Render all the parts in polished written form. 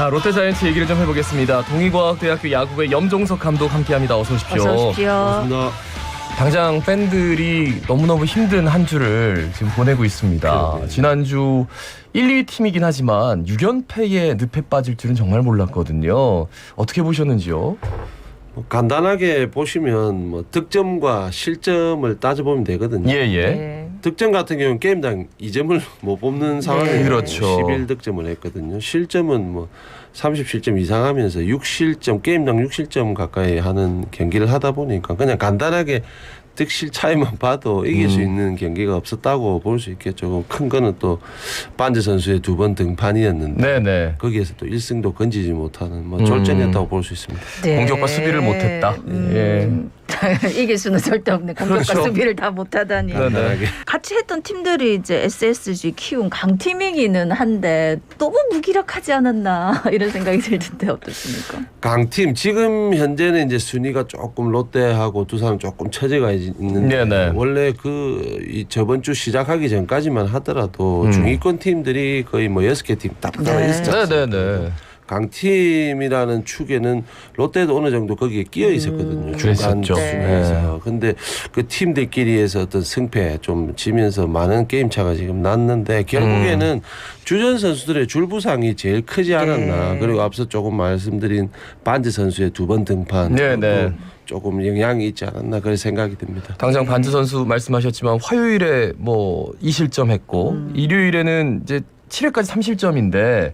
자, 롯데자이언츠 얘기를 좀 해보겠습니다. 동의과학대학교 야구부의 염종석 감독 함께합니다. 어서 오십시오. 어서 오십시오. 반갑습니다. 당장 팬들이 너무너무 힘든 한 주를 지금 보내고 있습니다. 그러게요. 지난주 1, 2위 팀이긴 하지만 6연패에 늪에 빠질 줄은 정말 몰랐거든요. 어떻게 보셨는지요? 간단하게 보시면 뭐 득점과 실점을 따져보면 되거든요. 예예. 네. 득점 같은 경우는 게임당 2점을 못 뽑는 상황이에요. 그렇죠. 11득점을 했거든요. 실점은 뭐 30실점 이상 하면서 6실점, 게임당 6실점 가까이 하는 경기를 하다 보니까 그냥 간단하게 득실 차이만 봐도 이길 수 있는 경기가 없었다고 볼 수 있겠죠. 큰 거는 또 반지 선수의 2번 등판이었는데 네네. 거기에서 또 1승도 건지지 못하는 뭐 졸전이었다고 볼 수 있습니다. 네. 공격과 수비를 못했다. 예. 이길 수는 절대 없네. 공격과 그렇죠. 수비를 다 못하다니. 네. 간단하게. 같이 했던 팀들이 이제 SSG 키운 강팀이기는 한데 너무 무기력하지 않았나 이런 생각이 들던데 어떻습니까? 강팀 지금 현재는 이제 순위가 조금 롯데하고 두산 조금 처지가 있는데 네네. 원래 이 저번 주 시작하기 전까지만 하더라도 중위권 팀들이 거의 뭐 6개 팀 딱딱 네. 있었잖아요. 네네네. 강팀이라는 축에는 롯데도 어느 정도 거기에 끼어 있었거든요. 중간 그랬었죠. 순위에서. 근데 그 팀들끼리에서 어떤 승패 좀 지면서 많은 게임 차가 지금 났는데 결국에는 주전 선수들의 줄부상이 제일 크지 않았나. 네. 그리고 앞서 조금 말씀드린 반지 선수의 2번 등판 네네. 조금 영향이 있지 않았나 그런 생각이 듭니다. 당장 반지 선수 말씀하셨지만 화요일에 뭐 2실점 했고 일요일에는 이제 7회까지 3실점인데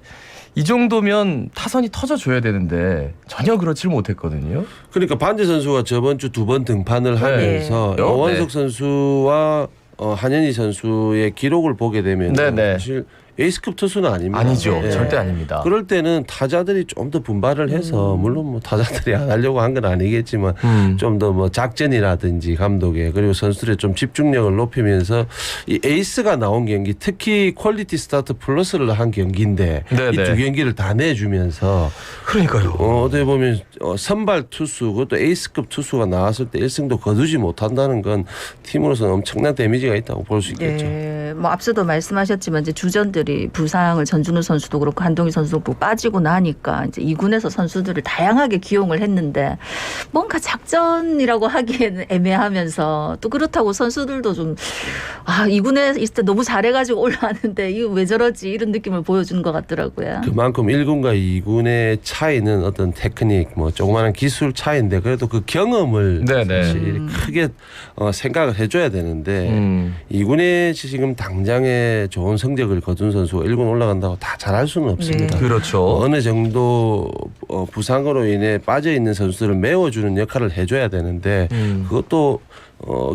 이 정도면 타선이 터져줘야 되는데 전혀 그렇지를 못했거든요. 그러니까 반지 선수가 저번 주 2번 등판을 하면서 네. 오원석 선수와 한현희 선수의 기록을 보게 되면 네네. 사실 에이스급 투수는 아닙니다. 아니죠. 예. 절대 아닙니다. 그럴 때는 타자들이 좀 더 분발을 해서 물론 뭐 타자들이 안 하려고 한 건 아니겠지만 좀 더 뭐 작전이라든지 감독의 그리고 선수들의 좀 집중력을 높이면서 이 에이스가 나온 경기 특히 퀄리티 스타트 플러스를 한 경기인데 네네. 이 두 경기를 다 내주면서 그러니까요. 어떻게 보면 선발 투수 그것도 에이스급 투수가 나왔을 때 1승도 거두지 못한다는 건 팀으로서는 엄청난 데미지가 있다고 볼 수 있겠죠. 네, 뭐 앞서도 말씀하셨지만 이제 주전들이 부상을 전준우 선수도 그렇고 한동희 선수도 그렇고 빠지고 나니까 이제 2군에서 선수들을 다양하게 기용을 했는데 뭔가 작전이라고 하기에는 애매하면서 또 그렇다고 선수들도 좀 2군에 있을 때 너무 잘해가지고 올라왔는데 이거 왜 저러지 이런 느낌을 보여주는 것 같더라고요. 그만큼 1군과 2군의 차이는 어떤 테크닉 뭐 조그마한 기술 차이인데 그래도 그 경험을 네네. 사실 크게 생각을 해줘야 되는데 2군에 지금 당장에 좋은 성적을 거둔 선수가 1군 올라간다고 다 잘할 수는 없습니다. 네. 그렇죠. 어느 정도 부상으로 인해 빠져있는 선수들을 메워주는 역할을 해줘야 되는데 그것도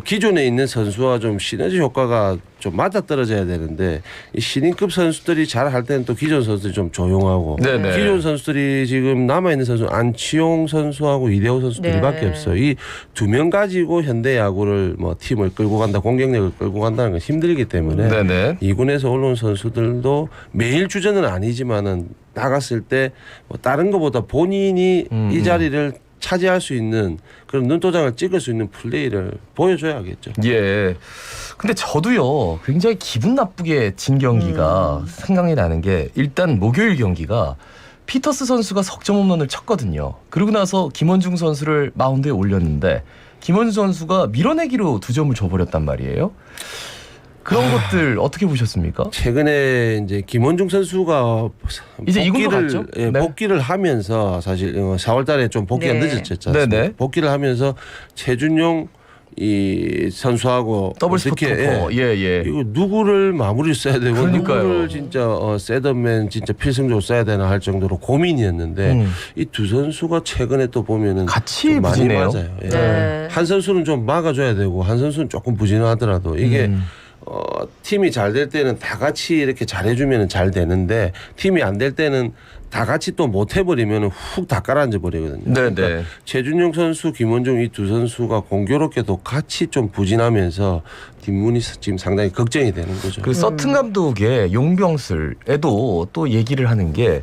기존에 있는 선수와 좀 시너지 효과가 좀 맞아떨어져야 되는데 이 신인급 선수들이 잘할 때는 또 기존 선수들이 좀 조용하고 네네. 기존 선수들이 지금 남아있는 선수 안치홍 선수하고 이대호 선수들밖에 네. 없어요. 이 두 명 가지고 현대 야구를 뭐 팀을 끌고 간다 공격력을 끌고 간다는 건 힘들기 때문에 네네. 2군에서 올라온 선수들도 매일 주전은 아니지만은 나갔을 때 뭐 다른 것보다 본인이 이 자리를 차지할 수 있는 그런 눈도장을 찍을 수 있는 플레이를 보여줘야겠죠. 예. 근데 저도요 굉장히 기분 나쁘게 진 경기가 생각이 나는 게 일단 목요일 경기가 피터스 선수가 석점 홈런을 쳤거든요. 그러고 나서 김원중 선수를 마운드에 올렸는데 김원중 선수가 밀어내기로 2점을 줘버렸단 말이에요. 그런 것들 어떻게 보셨습니까? 최근에 이제 김원중 선수가 이제 이군도 갔죠? 예, 네. 복귀를 하면서 사실 4월달에 좀 복귀가 네. 늦었죠. 네네. 복귀를 하면서 최준용 이 선수하고 더블 어떻게, 스포터. 예. 이거 누구를 마무리 써야 되고 그러니까요. 누구를 진짜 세더맨 진짜 필승적으로 써야 되나 할 정도로 고민이었는데 이 두 선수가 최근에 또 보면은 같이 좀 많이 부진해요. 맞아요. 예. 네. 한 선수는 좀 막아줘야 되고 한 선수는 조금 부진하더라도 이게 팀이 잘 될 때는 다 같이 이렇게 잘해주면 잘 되는데 팀이 안 될 때는 다 같이 또 못 해버리면 훅 다 깔아앉아 버리거든요. 네네. 그러니까 최준용 선수, 김원중 이 두 선수가 공교롭게도 같이 좀 부진하면서 뒷문이 지금 상당히 걱정이 되는 거죠. 그 서튼 감독의 용병술에도 또 얘기를 하는 게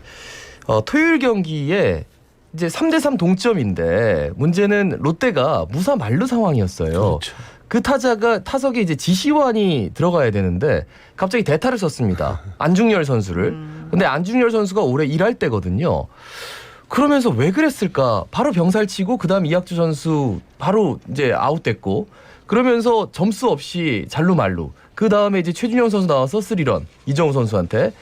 토요일 경기에 이제 3대3 동점인데 문제는 롯데가 무사 만루 상황이었어요. 그렇죠. 그 타자가 타석에 이제 지시환이 들어가야 되는데 갑자기 대타를 썼습니다. 안중열 선수를. 근데 안중열 선수가 올해 일할 때거든요. 그러면서 왜 그랬을까? 바로 병살 치고 그다음 이학주 선수 바로 이제 아웃됐고 그러면서 점수 없이 잘루 말루. 그다음에 이제 최준영 선수 나와서 3런 이정우 선수한테.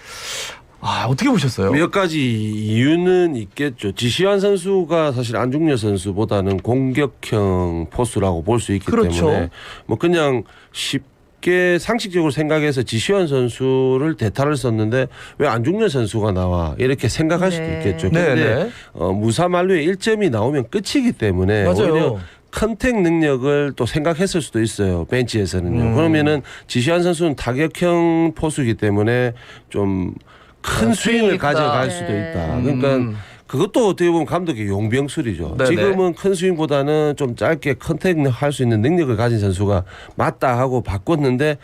아, 어떻게 보셨어요? 몇 가지 이유는 있겠죠. 지시환 선수가 사실 안중열 선수보다는 공격형 포수라고 볼 수 있기 그렇죠. 때문에 뭐 그냥 쉽게 상식적으로 생각해서 지시환 선수를 대타를 썼는데 왜 안중열 선수가 나와 이렇게 생각할 수도 네. 있겠죠. 네, 근데 네. 무사 만루에 1점이 나오면 끝이기 때문에 오히려 맞아요. 컨택 능력을 또 생각했을 수도 있어요. 벤치에서는요. 그러면은 지시환 선수는 타격형 포수이기 때문에 좀 큰 스윙을 있다. 가져갈 수도 있다. 그러니까 그것도 어떻게 보면 감독의 용병술이죠. 네네. 지금은 큰 스윙보다는 좀 짧게 컨택할 수 있는 능력을 가진 선수가 맞다 하고 바꿨는데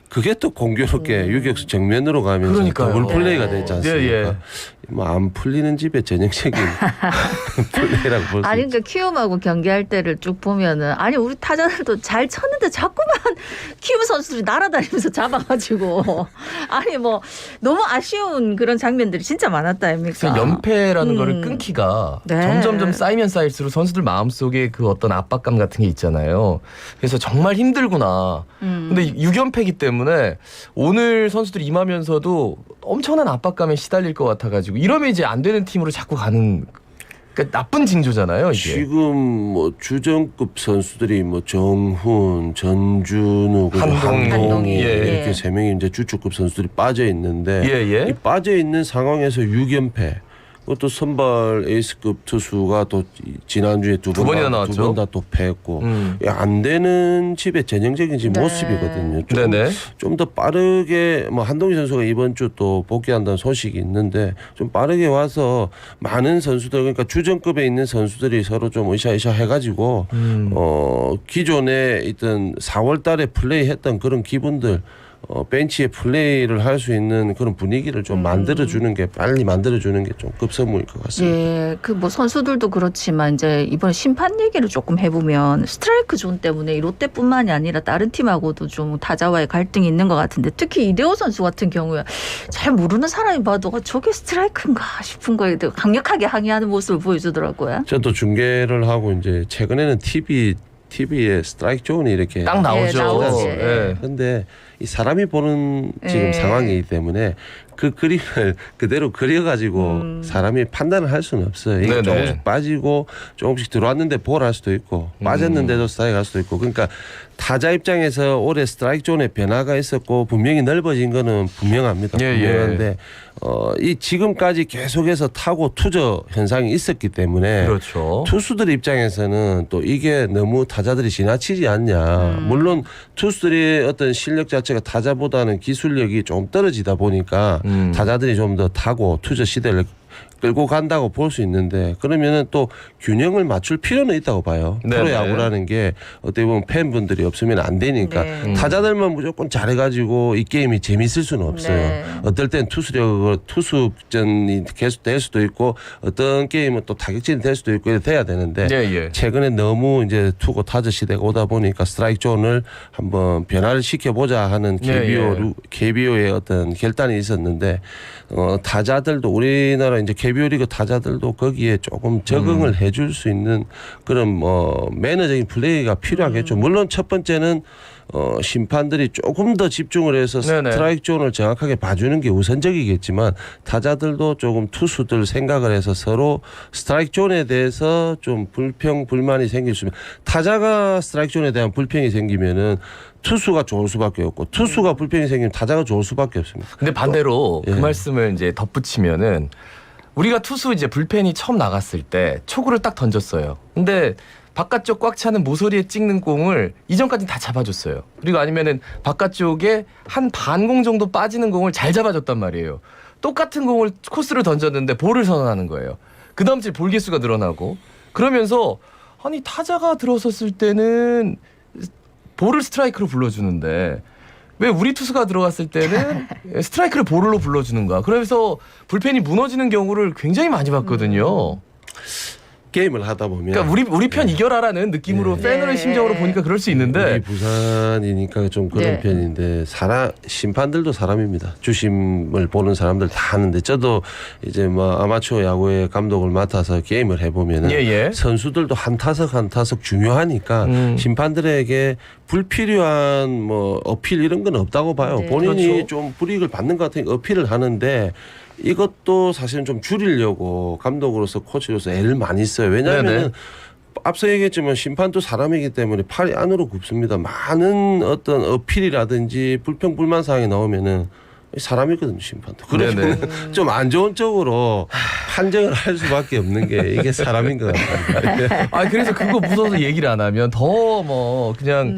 그게 또 공교롭게 유격수 정면으로 가면서 그러니까요. 더블 플레이가 네. 되지 않습니까? 예, 예. 뭐 안 풀리는 집의 전형적인 플레이라고 볼 수 아니 있죠. 그러니까 키움하고 경기할 때를 쭉 보면은 아니 우리 타자들도 잘 쳤는데 자꾸만 키움 선수들이 날아다니면서 잡아가지고 아니 뭐 너무 아쉬운 그런 장면들이 진짜 많았다 아닙니까? 연패라는 거를 끊기가 네. 점점점 쌓이면 쌓일수록 선수들 마음속에 그 어떤 압박감 같은 게 있잖아요. 그래서 정말 힘들구나. 근데 6연패이기 때문에 오늘 선수들이 임하면서도 엄청난 압박감에 시달릴 것 같아가지고 이러면 이제 안 되는 팀으로 자꾸 가는 그러니까 나쁜 징조잖아요. 이게. 지금 뭐 주전급 선수들이 뭐 정훈, 전준우, 그리고 한동희, 한동희 예. 이렇게 세 명이 이제 주축급 선수들이 빠져 있는데 예, 예. 이 빠져 있는 상황에서 6연패. 그것도 선발 에이스급 투수가 또 지난주에 두 번이나 나왔죠. 번 다 또 패했고 안 되는 집의 전형적인 지금 네. 모습이거든요. 네네. 좀 더 빠르게 뭐 한동희 선수가 이번 주 또 복귀한다는 소식이 있는데 좀 빠르게 와서 많은 선수들 그러니까 주전급에 있는 선수들이 서로 좀 으쌰으쌰 해가지고 기존에 있던 4월달에 플레이했던 그런 기분들. 벤치에 플레이를 할 수 있는 그런 분위기를 좀 만들어주는 게 빨리 만들어주는 게 좀 급선무일 것 같습니다. 예, 그 뭐 선수들도 그렇지만 이제 이번 심판 얘기를 조금 해보면 스트라이크 존 때문에 이 롯데뿐만이 아니라 다른 팀하고도 좀 타자와의 갈등이 있는 것 같은데 특히 이대호 선수 같은 경우에 잘 모르는 사람이 봐도 저게 스트라이크인가 싶은 거에 대해 강력하게 항의하는 모습을 보여주더라고요. 저도 중계를 하고 이제 최근에는 TV에 스트라이크 존이 이렇게 딱 나오죠. 예, 나오지. 예. 근데 이 사람이 보는 지금 예. 상황이기 때문에 그 그림을 그대로 그려가지고 사람이 판단을 할 수는 없어요. 이게 네네. 조금씩 빠지고 조금씩 들어왔는데 볼 할 수도 있고 빠졌는데도 스트라이크 할 수도 있고 그러니까 타자 입장에서 올해 스트라이크 존에 변화가 있었고 분명히 넓어진 거는 분명합니다. 예, 예. 분명한데 이 지금까지 계속해서 타고 투저 현상이 있었기 때문에 그렇죠. 투수들 입장에서는 또 이게 너무 타자들이 지나치지 않냐. 물론 투수들의 어떤 실력 자체가 타자보다는 기술력이 좀 떨어지다 보니까 타자들이 좀 더 타고 투저 시대를 끌고 간다고 볼 수 있는데 그러면은 또 균형을 맞출 필요는 있다고 봐요. 네네. 프로야구라는 게 어떻게 보면 팬분들이 없으면 안 되니까 네. 타자들만 무조건 잘해가지고 이 게임이 재밌을 수는 없어요. 네. 어떨 땐 투수전이 계속될 수도 있고 어떤 게임은 또 타격전이 될 수도 있고 이렇게 돼야 되는데 예, 예. 최근에 너무 이제 투고 타자 시대가 오다 보니까 스트라이크 존을 한번 변화를 시켜보자 하는 KBO의 어떤 결단이 있었는데 타자들도 우리나라 이제 KBO 리그 타자들도 거기에 조금 적응을 해줄 수 있는 그런 뭐 매너적인 플레이가 필요하겠죠. 물론 첫 번째는 심판들이 조금 더 집중을 해서 네네. 스트라이크 존을 정확하게 봐주는 게 우선적이겠지만 타자들도 조금 투수들 생각을 해서 서로 스트라이크 존에 대해서 좀 불만이 생길 수 있는 타자가 스트라이크 존에 대한 불평이 생기면은 투수가 좋을 수밖에 없고 투수가 불평이 생기면 타자가 좋을 수밖에 없습니다. 근데 반대로 예. 그 말씀을 이제 덧붙이면은 우리가 투수 이제 불펜이 처음 나갔을 때 초구를 딱 던졌어요. 근데 바깥쪽 꽉 차는 모서리에 찍는 공을 이전까지 다 잡아줬어요. 그리고 아니면은 바깥쪽에 한 반 공 정도 빠지는 공을 잘 잡아줬단 말이에요. 똑같은 공을 코스를 던졌는데 볼을 선언하는 거예요. 그 다음 주에 볼 개수가 늘어나고 그러면서 아니 타자가 들어섰을 때는 볼을 스트라이크로 불러주는데 왜 우리 투수가 들어갔을 때는 스트라이크를 볼로 불러주는가. 그래서 불펜이 무너지는 경우를 굉장히 많이 봤거든요. 게임을 하다 보면 그러니까 우리 편 이겨라라는 느낌으로 네. 팬으로의 심정으로 보니까 그럴 수 있는데 우리 부산이니까 좀 그런 네. 편인데 심판들도 사람입니다. 주심을 보는 사람들 다 하는데 저도 이제 뭐 아마추어 야구의 감독을 맡아서 게임을 해보면은 예. 선수들도 한 타석 중요하니까 심판들에게 불필요한 뭐 어필 이런 건 없다고 봐요. 네. 본인이 그렇죠. 좀 불이익을 받는 것 같으니까 어필을 하는데 이것도 사실은 좀 줄이려고 감독으로서 코치로서 애를 많이 써요. 왜냐하면 네네. 앞서 얘기했지만 심판도 사람이기 때문에 팔이 안으로 굽습니다. 많은 어떤 어필이라든지 불평불만 사항이 나오면은 사람이거든요, 심판도. 그러면 좀 안 좋은 쪽으로 판정을 할 수밖에 없는 게 이게 사람인 것 같아요. 아 그래서 그거 무서워서 얘기를 안 하면 더 뭐 그냥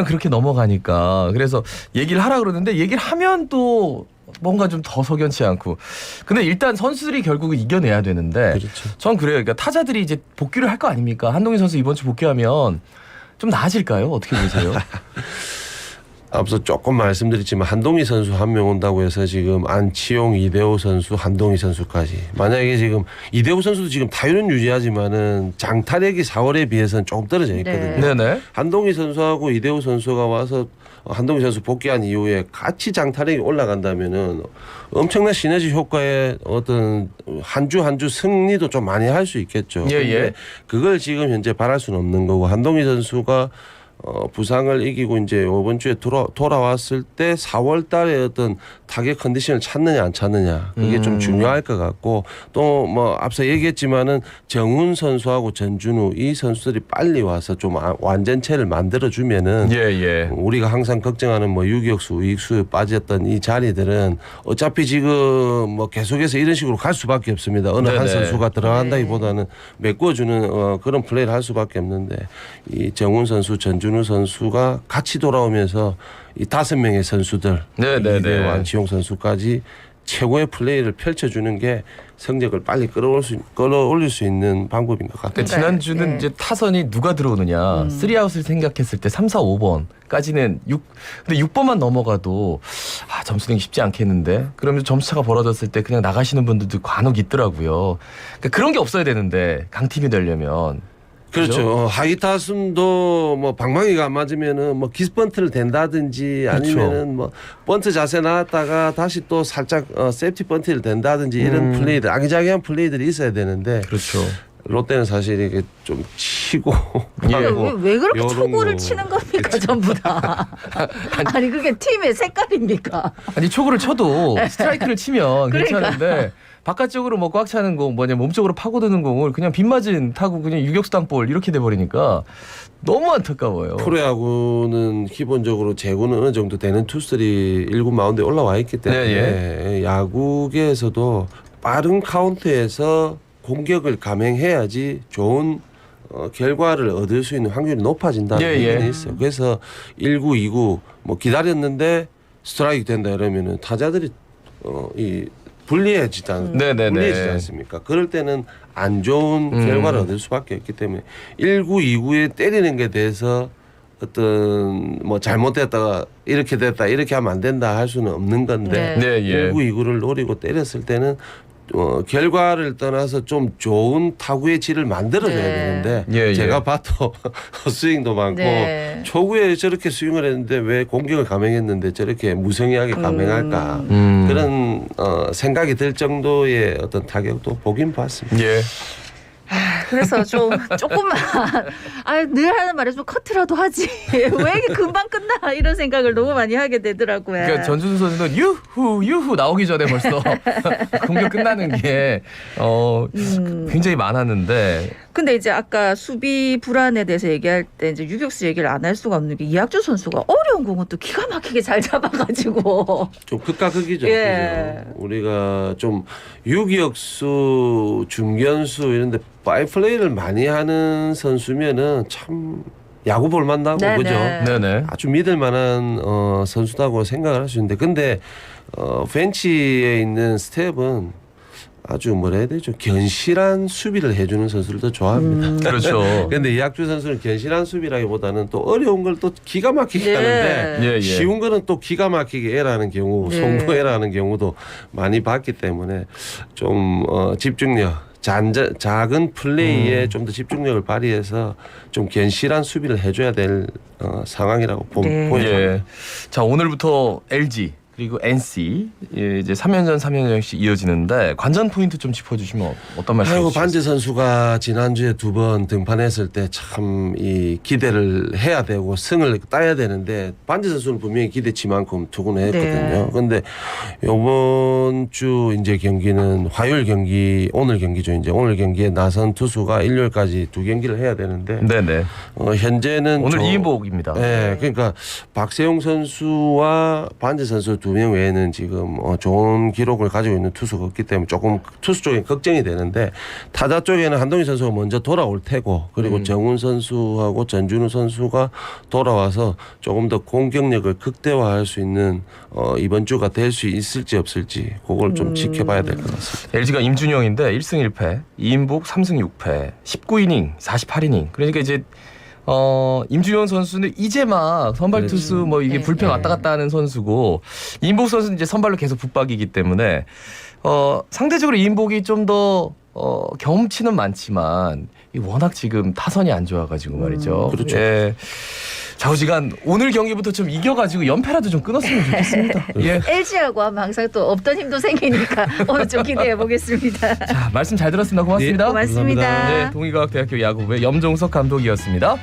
그렇게 넘어가니까 그래서 얘기를 하라 그러는데 얘기를 하면 또 뭔가 좀 더 석연치 않고 근데 일단 선수들이 결국은 이겨내야 되는데 그렇죠. 전 그래요. 그러니까 타자들이 이제 복귀를 할 거 아닙니까? 한동희 선수 이번 주 복귀하면 좀 나아질까요? 어떻게 보세요? 앞서 조금 말씀드렸지만 한동희 선수 한 명 온다고 해서 지금 안치홍, 이대호 선수, 한동희 선수까지 만약에 지금 이대호 선수도 지금 타율은 유지하지만은 장타력이 4월에 비해서는 조금 떨어져 있거든요. 네네. 한동희 선수하고 이대호 선수가 와서 한동희 선수 복귀한 이후에 같이 장타력이 올라간다면은 엄청난 시너지 효과의 어떤 한 주 한 주 승리도 좀 많이 할 수 있겠죠. 예, 예. 근데 그걸 지금 현재 바랄 수는 없는 거고 한동희 선수가 부상을 이기고 이제 이번 주에 돌아왔을 때 4월 달에 어떤 타격 컨디션을 찾느냐 안 찾느냐 그게 좀 중요할 것 같고 또 뭐 앞서 얘기했지만은 정훈 선수하고 전준우 이 선수들이 빨리 와서 좀 완전체를 만들어 주면은 예. 우리가 항상 걱정하는 뭐 유격수, 우익수 빠졌던 이 자리들은 어차피 지금 뭐 계속해서 이런 식으로 갈 수밖에 없습니다. 어느 한 네네. 선수가 들어간다기보다는 메꿔주는 그런 플레이를 할 수밖에 없는데 이 정훈 선수, 전준우 선수가 같이 돌아오면서 이 5명의 선수들, 네네네. 이대호, 안치홍 선수까지 최고의 플레이를 펼쳐주는 게 성적을 빨리 끌어올릴 수 있는 방법인 것 같아요. 그러니까 지난주는 네. 이제 타선이 누가 들어오느냐 3아웃을 생각했을 때 3, 4, 5번까지는 근데 6번만 넘어가도 점수 내기 쉽지 않겠는데 그러면 점수차가 벌어졌을 때 그냥 나가시는 분들도 간혹 있더라고요. 그러니까 그런 게 없어야 되는데 강팀이 되려면 그렇죠. 하이 타순도 뭐 방망이가 안 맞으면은 뭐 기스번트를 댄다든지 아니면은 뭐 번트 자세 나왔다가 다시 또 살짝 세이프티 번트를 댄다든지 이런 플레이들 아기자기한 플레이들이 있어야 되는데 그렇죠. 롯데는 사실 이게 좀 치고 예. 왜 그렇게 요런 초구를 거. 치는 겁니까 전부 다? 아니 그게 팀의 색깔입니까? 아니 초구를 쳐도 스트라이크를 치면 그러니까. 괜찮은데 바깥쪽으로 뭐 꽉 차는 공 몸쪽으로 파고드는 공을 그냥 빗맞은 타고 그냥 유격수 땅볼 이렇게 돼버리니까 너무 안타까워요. 프로야구는 기본적으로 제구는 어느 정도 되는 투수들이 1군 마운드에 올라와 있기 때문에 야구계에서도 빠른 카운트에서 공격을 감행해야지 좋은 결과를 얻을 수 있는 확률이 높아진다는 얘기는 있어요. 그래서 1구, 2구 뭐 기다렸는데 스트라이크 된다 이러면은 타자들이 불리해지지 않습니까? 그럴 때는 안 좋은 결과를 얻을 수밖에 없기 때문에 1구, 2구에 때리는 게 대해서 어떤 뭐 잘못됐다가 이렇게 됐다 이렇게 하면 안 된다 할 수는 없는 건데 네, 예. 1구, 2구를 노리고 때렸을 때는 결과를 떠나서 좀 좋은 타구의 질을 만들어줘야 되는데 예. 제가 봐도 스윙도 많고 네. 초구에 저렇게 스윙을 했는데 왜 공격을 감행했는데 저렇게 무성의하게 감행할까 그런 생각이 들 정도의 어떤 타격도 보긴 봤습니다. 예. 그래서 조금만 늘 하는 말에 좀 커트라도 하지 왜 이게 금방 끝나 이런 생각을 너무 많이 하게 되더라고요. 그러니까 전준수 선수는 유후 나오기 전에 벌써 공격 끝나는 게 굉장히 많았는데. 근데 이제 아까 수비 불안에 대해서 얘기할 때 이제 유격수 얘기를 안 할 수가 없는 게 이학주 선수가 어려운 공은 또 기가 막히게 잘 잡아가지고 좀 극과 극이죠. 예. 그죠? 우리가 좀 유격수, 중견수 이런데 파이플레이를 많이 하는 선수면은 참 야구 볼만하고 네네. 그죠? 네네. 아주 믿을 만한 선수다고 생각을 할 수 있는데 근데 벤치에 있는 스텝은 아주 뭐라 해야 되죠? 견실한 수비를 해주는 선수들도 좋아합니다. 그렇죠. 근데 이학주 선수는 견실한 수비라기보다는 또 어려운 걸 또 기가 막히게 네. 하는데 예. 쉬운 거는 또 기가 막히게 에라는 경우, 네. 송구에라는 경우도 많이 봤기 때문에 좀 집중력, 작은 플레이에 좀 더 집중력을 발휘해서 좀 견실한 수비를 해줘야 될 상황이라고 네. 보여요. 예. 자, 오늘부터 LG 그리고 NC 이제 3연전 3연전씩 이어지는데 관전 포인트 좀 짚어주시면 어떤 말씀 아이고 해주시겠어요? 반지 선수가 지난주에 2번 등판했을 때 참 이 기대를 해야 되고 승을 따야 되는데 반지 선수는 분명히 기대치만큼 투구했거든요. 그런데 이번 주 이제 경기는 화요일 경기 오늘 경기죠. 이제 오늘 경기에 나선 투수가 일요일까지 2경기를 해야 되는데 네네. 현재는 오늘 이인복입니다. 네, 그러니까 박세용 선수와 반지 선수 2명 외에는 지금 좋은 기록을 가지고 있는 투수가 없기 때문에 조금 투수 쪽에 걱정이 되는데 타자 쪽에는 한동희 선수가 먼저 돌아올 테고 그리고 정훈 선수하고 전준우 선수가 돌아와서 조금 더 공격력을 극대화할 수 있는 이번 주가 될 수 있을지 없을지 그걸 좀 지켜봐야 될 것 같습니다. LG가 임준영인데 1승 1패, 이인복 3승 6패, 19이닝, 48이닝. 그러니까 이제 임준영 선수는 이제 막 선발 그렇지. 투수 뭐 이게 네. 불펜 왔다 갔다 하는 선수고 이인복 선수는 이제 선발로 계속 붙박이기 때문에 상대적으로 이인복이 좀 더 경험치는 많지만 워낙 지금 타선이 안 좋아가지고 말이죠. 그렇죠. 예. 좌우지간 오늘 경기부터 좀 이겨가지고 연패라도 좀 끊었으면 좋겠습니다. 예. LG하고 하면 항상 또 없던 힘도 생기니까 오늘 좀 기대해 보겠습니다. 자, 말씀 잘 들었습니다. 고맙습니다. 고맙습니다. 네, 동의과학대학교 야구부의 염종석 감독이었습니다.